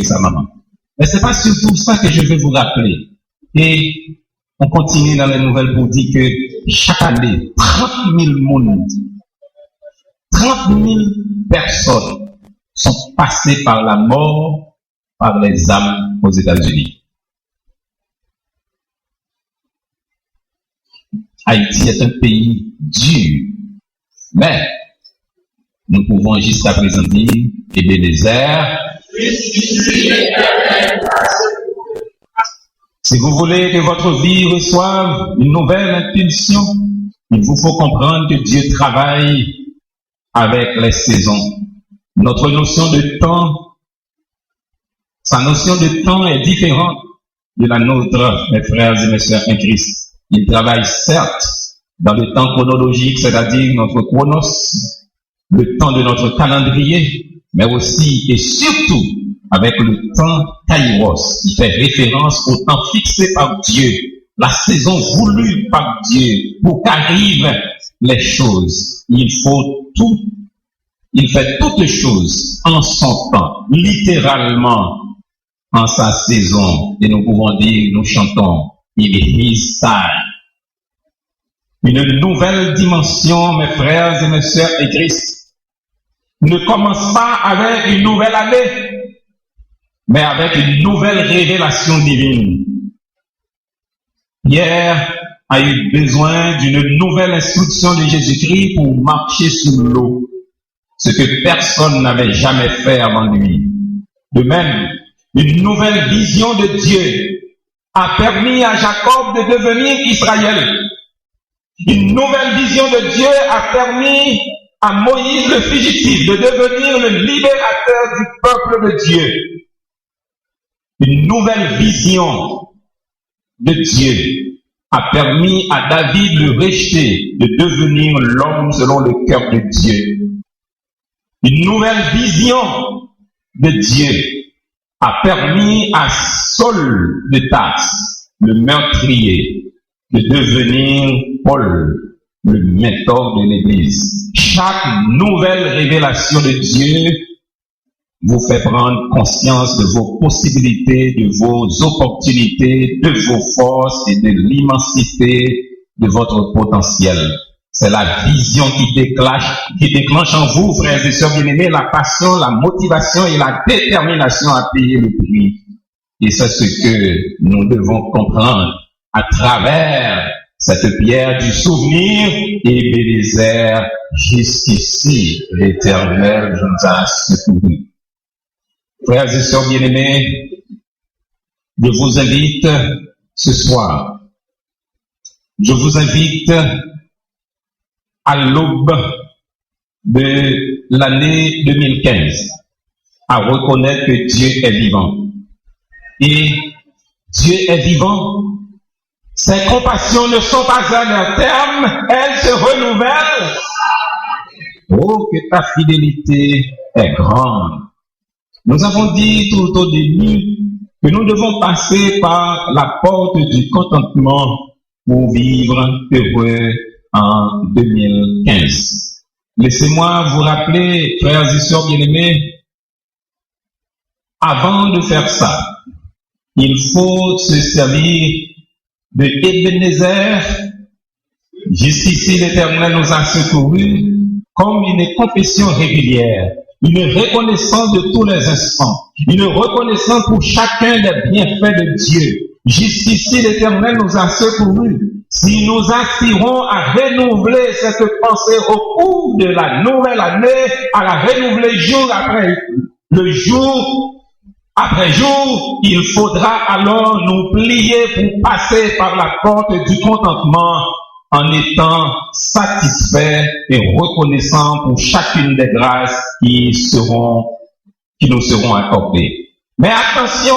que sa maman. Mais c'est pas surtout ça que je veux vous rappeler. Et on continue dans les nouvelles pour dire que chaque année, 30 000 monde, 30 000 personnes sont passées par la mort, par les âmes aux États-Unis. Haïti est un pays dur, mais nous pouvons jusqu'à présent dire, Ebenezer, si vous voulez que votre vie reçoive une nouvelle impulsion, il vous faut comprendre que Dieu travaille avec les saisons. Notre notion de temps, sa notion de temps est différente de la nôtre, mes frères et mes sœurs en Christ. Il travaille certes dans le temps chronologique, c'est-à-dire notre chronos, le temps de notre calendrier, mais aussi et surtout avec le temps kairos, qui fait référence au temps fixé par Dieu, la saison voulue par Dieu, pour qu'arrivent les choses. Il fait toutes choses en son temps, littéralement en sa saison. Et nous pouvons dire, nous chantons, il est his time. Une nouvelle dimension, mes frères et mes sœurs et Christ, ne commence pas avec une nouvelle année, mais avec une nouvelle révélation divine. Pierre a eu besoin d'une nouvelle instruction de Jésus-Christ pour marcher sur l'eau, ce que personne n'avait jamais fait avant lui. De même, une nouvelle vision de Dieu a permis à Jacob de devenir Israël. Une nouvelle vision de Dieu a permis à Moïse le fugitif de devenir le libérateur du peuple de Dieu. Une nouvelle vision de Dieu a permis à David le rejeté de devenir l'homme selon le cœur de Dieu. Une nouvelle vision de Dieu a permis à Saul de Tarse, le meurtrier, de devenir Paul, le mentor de l'Église. Chaque nouvelle révélation de Dieu vous fait prendre conscience de vos possibilités, de vos opportunités, de vos forces et de l'immensité de votre potentiel. C'est la vision qui déclenche en vous, frères et sœurs bien-aimés, la passion, la motivation et la détermination à payer le prix. Et c'est ce que nous devons comprendre à travers cette pierre du souvenir. Ebenezer, jusqu'ici, l'Éternel nous a secourus. Frères et sœurs bien-aimés, je vous invite ce soir, je vous invite à l'aube de l'année 2015 à reconnaître que Dieu est vivant. Et Dieu est vivant. Ses compassions ne sont pas à leur terme, elles se renouvellent. Oh, que ta fidélité est grande. Nous avons dit tout au début que nous devons passer par la porte du contentement pour vivre heureux en 2015. Laissez-moi vous rappeler, frères et sœurs bien-aimés, avant de faire ça, il faut se servir de Ebenezer. Jusqu'ici, l'Éternel nous a secourus, comme une confession régulière, une reconnaissance de tous les instants, une reconnaissance pour chacun des bienfaits de Dieu. Jusqu'ici, l'Éternel nous a secourus. Si nous aspirons à renouveler cette pensée au cours de la nouvelle année, à la renouveler jour après jour, il faudra alors nous plier pour passer par la porte du contentement en étant satisfaits et reconnaissants pour chacune des grâces qui nous seront accordées. Mais attention,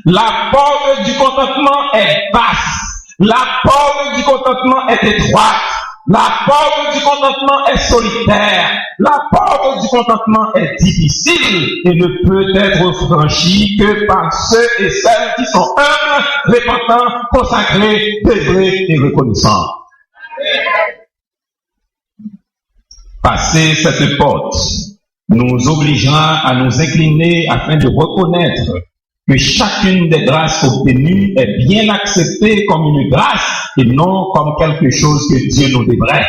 la porte du contentement est basse. La porte du contentement est étroite. La porte du contentement est solitaire. La porte du contentement est difficile et ne peut être franchie que par ceux et celles qui sont humbles, repentants, consacrés, dévoués et reconnaissants. Passer cette porte nous obligera à nous incliner afin de reconnaître que chacune des grâces obtenues est bien acceptée comme une grâce et non comme quelque chose que Dieu nous devrait.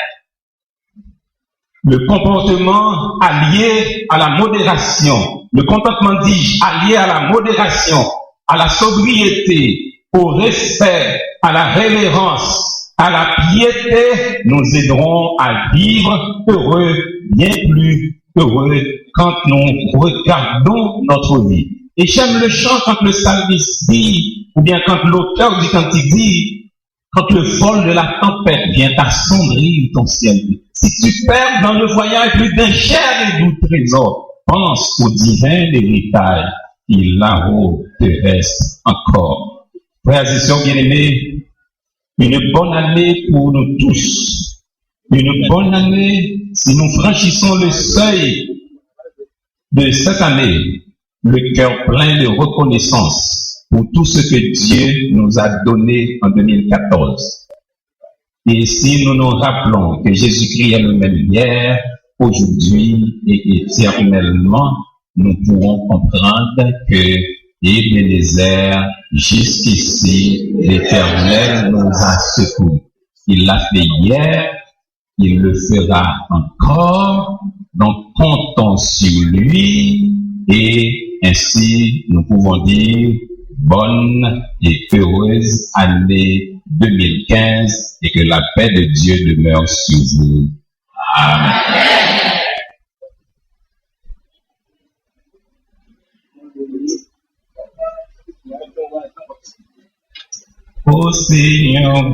Le comportement allié à la modération, le contentement, dis-je, allié à la modération, à la sobriété, au respect, à la révérence, à la piété, nous aideront à vivre heureux, bien plus heureux quand nous regardons notre vie. Et j'aime le chant quand le psalmiste dit, ou bien quand l'auteur du cantique dit, quand le vol de la tempête vient assombrir ton ciel. Si tu perds dans le voyage plus d'un cher et doux trésor, pense au divin héritage qui là-haut te reste encore. Frères et sœurs bien-aimés, une bonne année pour nous tous. Une bonne année si nous franchissons le seuil de cette année, le cœur plein de reconnaissance pour tout ce que Dieu nous a donné en 2014. Et si nous nous rappelons que Jésus-Christ est le même hier, aujourd'hui et éternellement, nous pourrons comprendre que Ebenezer, jusqu'ici, l'Éternel nous a secourus. Il l'a fait hier, il le fera encore, donc comptons sur lui et ainsi nous pouvons dire bonne et heureuse année 2015 et que la paix de Dieu demeure sur vous. Amen. Ô Seigneur,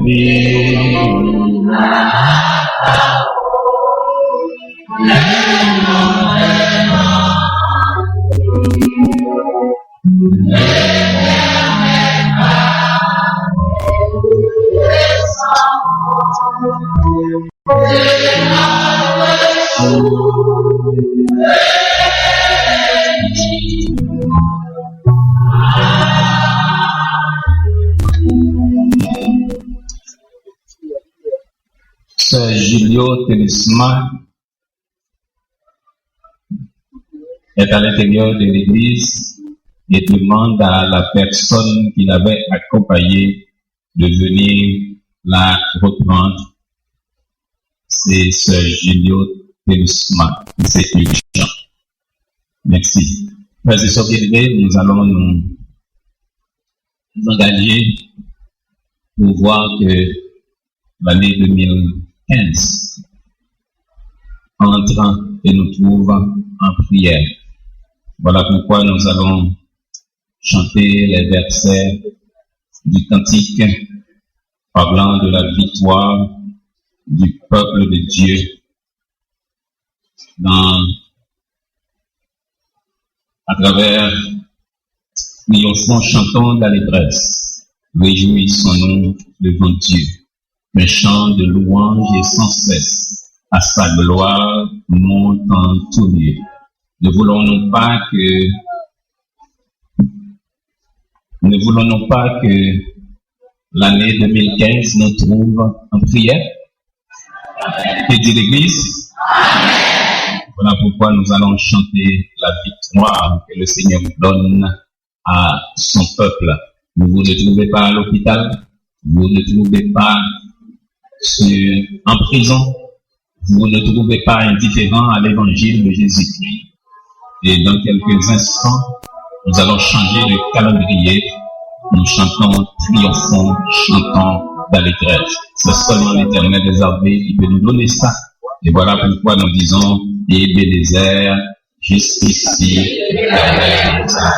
Sœur Julio Télisma est à l'intérieur de l'église et demande à la personne qui l'avait accompagné de venir la reprendre. C'est Sœur Julio Télisma. C'est urgent. Merci. Frères et sœurs bien-aimés, nous allons nous engager pour voir que l'année 2015 entre et nous trouve en prière. Voilà pourquoi nous allons chanter les versets du cantique parlant de la victoire du peuple de Dieu à travers triomphons, chantons d'allégresse, réjouissons-nous devant Dieu. Un chant de louange et sans cesse à sa gloire monte en tout lieu. Ne voulons-nous pas que l'année 2015 nous trouve en prière? Que dit l'Église? Voilà pourquoi nous allons chanter la victoire que le Seigneur donne à son peuple. Vous ne vous trouvez pas à l'hôpital, vous ne trouvez pas en prison, vous ne trouvez pas indifférent à l'évangile de Jésus-Christ. Et dans quelques instants, nous allons changer de calendrier. Nous chantons, triomphons, chantons d'allégresse. C'est seulement l'Éternel des armées qui peut nous donner ça. Et voilà pourquoi nous disons, Ebenezer, jusqu'ici, l'Éternel nous a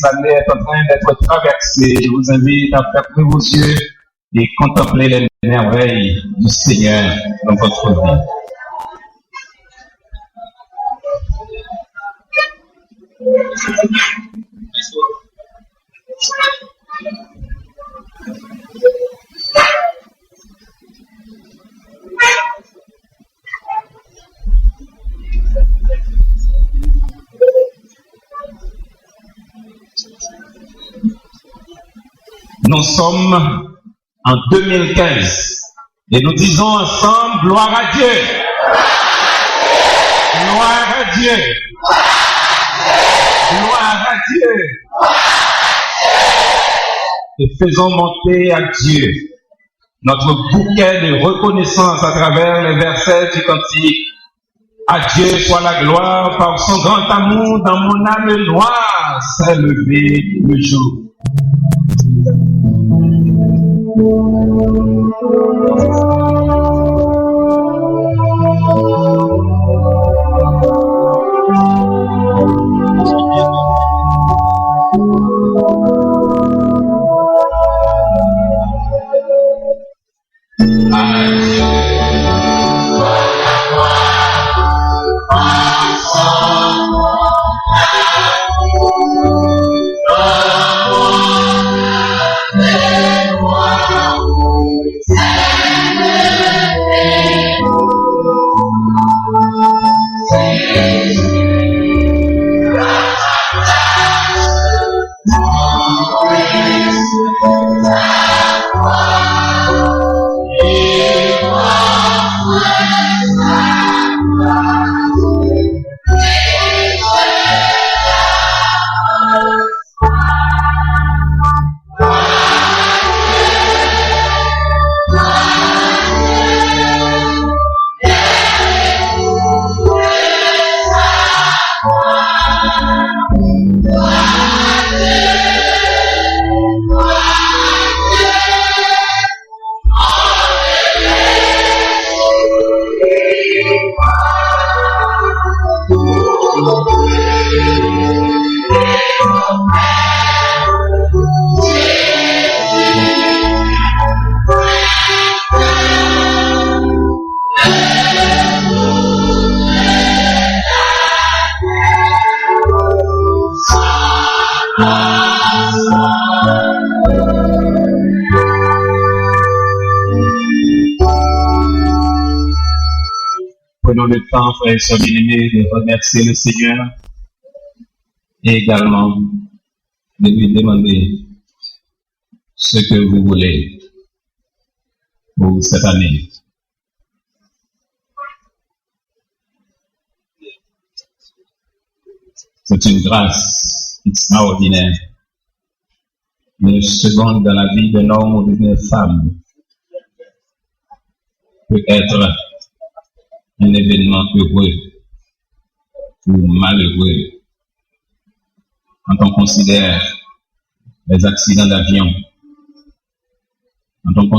L'année est en train d'être traversée. Je vous invite à fermer vos yeux et contempler les merveilles du Seigneur dans votre vie. Nous sommes en 2015 et nous disons ensemble gloire à Dieu. Gloire à Dieu. Gloire à Dieu. Et faisons monter à Dieu notre bouquet de reconnaissance à travers les versets du cantique. À Dieu soit la gloire par son grand amour dans mon âme noire s'est levé le jour. Prenons le temps, frères et sœurs bien-aimés, de remercier le Seigneur et également de lui demander ce que vous voulez pour cette année. C'est une grâce extraordinaire. Une seconde dans la vie d'un homme ou d'une femme peut être un événement heureux ou malheureux. Quand on considère les accidents d'avion, quand on